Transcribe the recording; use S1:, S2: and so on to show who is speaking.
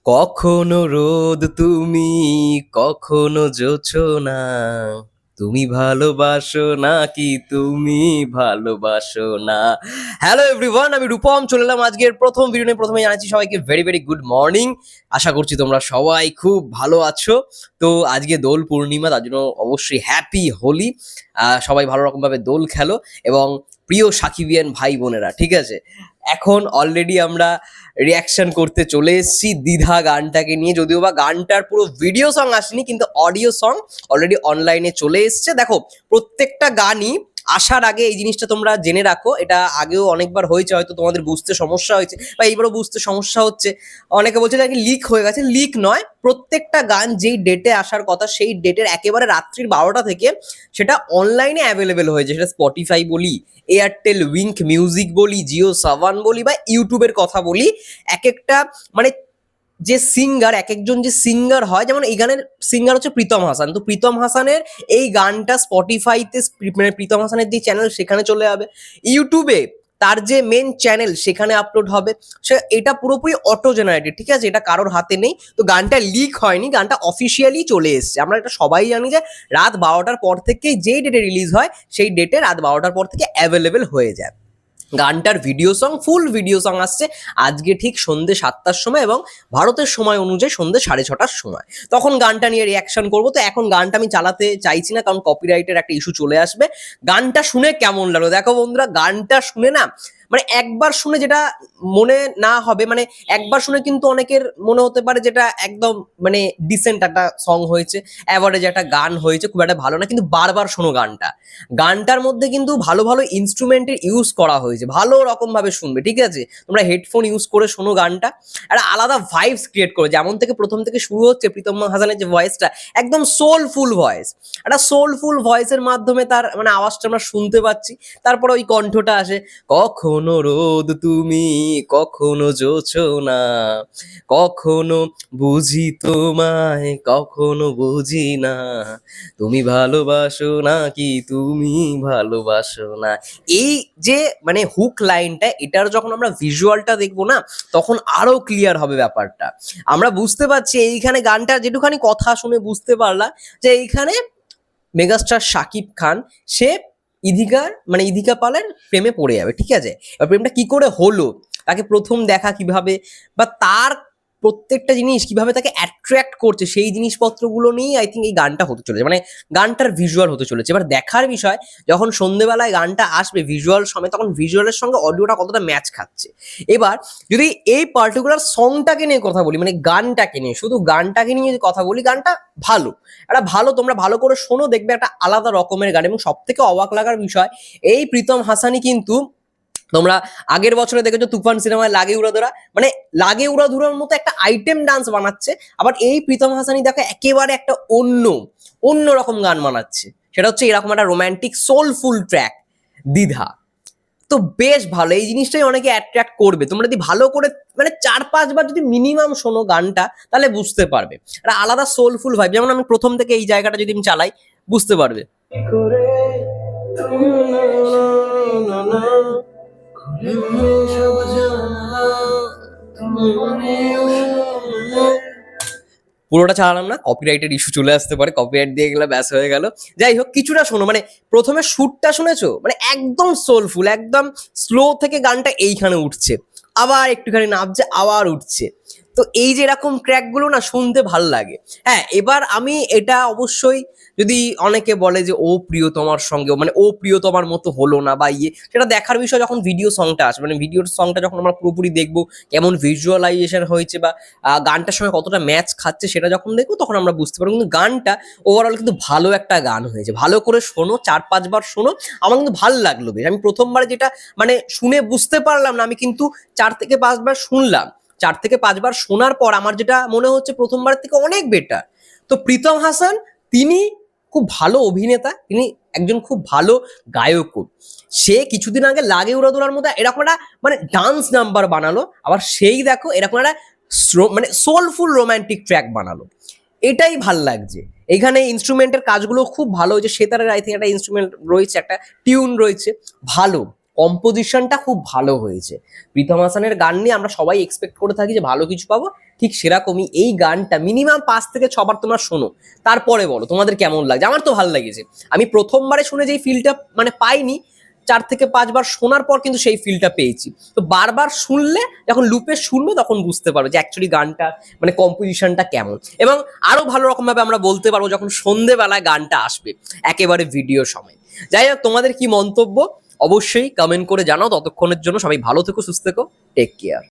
S1: কখনো রোদ তুমি, কখনো জোছনা, তুমি ভালোবাসো নাকি তুমি ভালোবাসো না। হ্যালো এভরিওয়ান, আমি রূপম চলে এলাম আজকের প্রথম ভিডিও নিয়ে। প্রথমে জানাচ্ছি সবাইকে ভেরি ভেরি গুড মর্নিং। আশা করছি তোমরা সবাই খুব ভালো আছো। তো আজকে দোল পূর্ণিমা, তার জন্য অবশ্যই হ্যাপি হোলি। সবাই ভালো রকমভাবে দোল খেলো এবং প্রিয় সাকিবিয়ান ভাই বোনেরা, ঠিক আছে, এখন অলরেডি আমরা রিয়াকশন করতে চলে এসেছি দ্বিধা গানটাকে নিয়ে। যদিও বা গানটার পুরো ভিডিও সং আসেনি, কিন্তু অডিও সং অলরেডি অনলাইনে চলে এসছে। দেখো, প্রত্যেকটা গানই আসার আগে এই জিনিসটা তোমরা জেনে রাখো, এটা আগেও অনেকবার হয়েছে, হয়তো তোমাদের বুঝতে সমস্যা হয়েছে বা এইবারও বুঝতে সমস্যা হচ্ছে। অনেকে বলছে নাকি লিক হয়ে গেছে, লিক নয়। প্রত্যেকটা গান যেই ডেটে আসার কথা সেই ডেটের একেবারে রাত্রির 12টা থেকে সেটা অনলাইনে অ্যাভেলেবেল হয়েছে। সেটা স্পটিফাই বলি, এয়ারটেল উইঙ্ক মিউজিক বলি, জিও সাভান বলি বা ইউটিউবের কথা বলি, এক একটা মানে যে সিঙ্গার, এক একজন যে সিঙ্গার হয়, যেমন এই গানের সিঙ্গার হচ্ছে প্রীতম হাসান, তো প্রীতম হাসানের এই গানটা স্পটিফাইতে মানে প্রীতম হাসানের যে চ্যানেল সেখানে চলে যাবে, ইউটিউবে তার যে মেন চ্যানেল সেখানে আপলোড হবে। সে এটা পুরোপুরি অটো জেনারেটেড, ঠিক আছে, এটা কারোর হাতে নেই। তো গানটা লিক হয়নি, গানটা অফিসিয়ালি চলে এসছে। আমরা এটা সবাই জানি যে রাত 12টার পর থেকে যেই ডেটে রিলিজ হয় সেই ডেটে রাত 12টার পর থেকে অ্যাভেলেবেল হয়ে যায়। গানটার video song, full video song আসছে আজকে ঠিক সন্ধ্যে 7টার সময় এবং ভারতের সময় অনুযায়ী সন্ধ্যে 6:30টার সময়। তখন গানটা নিয়ে রিয়াকশন করবো। তো এখন গানটা আমি চালাতে চাইছি না, কারণ কপিরাইটের একটা ইস্যু চলে আসবে। গানটা শুনে কেমন লাগলো দেখো বন্ধুরা, গানটা শুনে না মানে একবার শুনে যেটা মনে না হবে, মানে একবার শুনে কিন্তু অনেকের মনে হতে পারে যেটা একদম মানে ডিসেন্ট একটা সং হয়েছে, অ্যাভারেজ একটা গান হয়েছে, খুব একটা ভালো না। কিন্তু বারবার শোনো গানটা, গানটার মধ্যে কিন্তু ভালো ভালো ইনস্ট্রুমেন্টের ইউজ করা হয়েছে, ভালো রকম ভাবে শুনবে, ঠিক আছে। তোমরা হেডফোন ইউজ করে শোনো গানটা, একটা আলাদা ভাইবস ক্রিয়েট করে। যেমন থেকে প্রথম থেকে শুরু হচ্ছে প্রীতম হাসানের যে ভয়েসটা, একদম সোলফুল ভয়েস, একটা সোলফুল ভয়েসের মাধ্যমে তার মানে আওয়াজটা আমরা শুনতে পাচ্ছি। তারপরে ওই কণ্ঠটা আসে, কখনো রোদ তুমি, কখনো জোছনা, কখনো বুঝি তোমায়, কখনো বুঝি না, তুমি ভালোবাসো নাকি তুমি ভালোবাসো না। এই যে মানে হুক লাইনটা, এটার যখন আমরা ভিজুয়ালটা দেখবো না, তখন আরো ক্লিয়ার হবে ব্যাপারটা। আমরা বুঝতে পারছি এইখানে গানটা যেটুখানি কথা শুনে বুঝতে পারলাম যে এইখানে মেগাস্টার শাকিব খান সে ইধিকা পালের প্রেমে পড়ে যাবে, ঠিক আছে। এবার প্রেমটা কি করে হলো, তাকে প্রথম দেখা কিভাবে, বা তার প্রত্যেকটা জিনিস কিভাবে তাকে অ্যাট্রাক্ট করছে, সেই জিনিসপত্রগুলো নিয়েই আই থিঙ্ক এই গানটা হতে চলেছে, মানে গানটার ভিজুয়াল হতে চলেছে। এবার দেখার বিষয়, যখন সন্ধেবেলায় গানটা আসবে ভিজুয়াল সমেত, তখন ভিজুয়ালের সঙ্গে অডিওটা কতটা ম্যাচ খাচ্ছে। এবার যদি এই পার্টিকুলার সংটাকে নিয়ে কথা বলি, মানে গানটাকে নিয়ে, শুধু গানটাকে নিয়ে যদি কথা বলি, গানটা ভালো, একটা ভালো, তোমরা ভালো করে শোনো, দেখবে একটা আলাদা রকমের গান। এবং সব থেকে অবাক লাগার বিষয়, এই প্রীতম হাসানই কিন্তু তোমরা আগের বছরে দেখেছো তুফান সিনেমায় লাগে উড়াধুরা, মানে লাগে উড়াধুরার মতো একটা আইটেম ডান্স বানাচ্ছে। আবার এই প্রীতম হাসানি দেখো একেবারে একটা অন্য রকম গান বানাচ্ছে, সেটা হচ্ছে এরকম একটা রোমান্টিক সোলফুল ট্র্যাক, দ্বিধা। তো বেশ ভালো, এই জিনিসটাই অনেকে অ্যাট্রাক্ট করবে। তোমরা যদি ভালো করে মানে 4-5 বার যদি মিনিমাম শোনো গানটা, তাহলে বুঝতে পারবে একটা আলাদা সোলফুল ভাইব। যেমন আমি প্রথম থেকে এই জায়গাটা যদি আমি চালাই, বুঝতে পারবে। পুরোটা চালালাম না, কপিরাইটের ইস্যু চলে আসতে পারে, কপিরাইট দিয়ে গেলে ব্যাস হয়ে গেল। যাই হোক, কিছুটা শোনো, মানে প্রথমে সুরটা শুনেছো, মানে একদম সোলফুল, একদম স্লো থেকে গানটা এইখানে উঠছে, আবার একটুখানি নামছে, আবার উঠছে। তো এই যে এরকম ট্র্যাকগুলো না শুনতে ভাল লাগে। হ্যাঁ, এবার আমি এটা অবশ্যই, যদি অনেকে বলে যে ও প্রিয়তমার সঙ্গে, মানে ও প্রিয়তমার মতো হলো না বা ইয়ে, সেটা দেখার বিষয় যখন ভিডিও সংটা আসবে, মানে ভিডিওর সংটা যখন আমরা পুরোপুরি দেখবো, কেমন ভিজুয়ালাইজেশন হয়েছে বা গানটার সঙ্গে কতটা ম্যাচ খাচ্ছে, সেটা যখন দেখবো তখন আমরা বুঝতে পারবো। কিন্তু গানটা ওভারঅল কিন্তু ভালো একটা গান হয়েছে, ভালো করে শোনো, 4-5 বার শোনো। আমার কিন্তু ভালো লাগলো বেশ। আমি প্রথমবার যেটা মানে শুনে বুঝতে পারলাম না, আমি কিন্তু 4 থেকে 5 বার শুনলাম। 4 থেকে 5 বার শোনার পর আমার যেটা মনে হচ্ছে প্রথমবার থেকে অনেক বেটার। তো প্রীতম হাসান, তিনি খুব ভালো অভিনেতা, তিনি একজন খুব ভালো গায়কও। সে কিছুদিন আগে লাগে উড়াদুরার মধ্যে এরকম একটা মানে ডান্স নাম্বার বানালো, আবার সেই দেখো এরকম একটা মানে সোলফুল রোমান্টিক ট্র্যাক বানালো। এটাই ভাল লাগছে। এইখানে ইনস্ট্রুমেন্টের কাজগুলো খুব ভালো হয়েছে। সেতারের আই থিঙ্ক একটা ইনস্ট্রুমেন্ট রয়েছে, একটা টিউন রয়েছে, ভালো, কম্পোজিশনটা খুব ভালো হয়েছে। প্রীতম হাসানের গান নিয়ে আমরা সবাই এক্সপেক্ট করে থাকি যে ভালো কিছু পাবো, ঠিক সেরকমই এই গানটা মিনিমাম 5 থেকে 6 বার তোমরা শোনো, তারপরে বলো তোমাদের কেমন লাগছে। আমার তো ভালো লেগেছে। আমি প্রথমবারে শুনে যেই ফিলটা মানে পাইনি, 4 থেকে 5 বার শোনার পর কিন্তু সেই ফিলটা পেয়েছি। তো বারবার শুনলে, যখন লুপে শুনবে তখন বুঝতে পারবে যে অ্যাকচুয়ালি গানটা মানে কম্পোজিশনটা কেমন। এবং আরো ভালো রকম ভাবে আমরা বলতে পারবো যখন সন্ধেবেলায় গানটা আসবে একেবারে ভিডিও সময়। যাই হোক, তোমাদের কি মন্তব্য অবশ্যই কমেন্ট করে জানাও। ততক্ষণের জন্য সবাই ভালো থেকো, সুস্থ থেকো, টেক কেয়ার।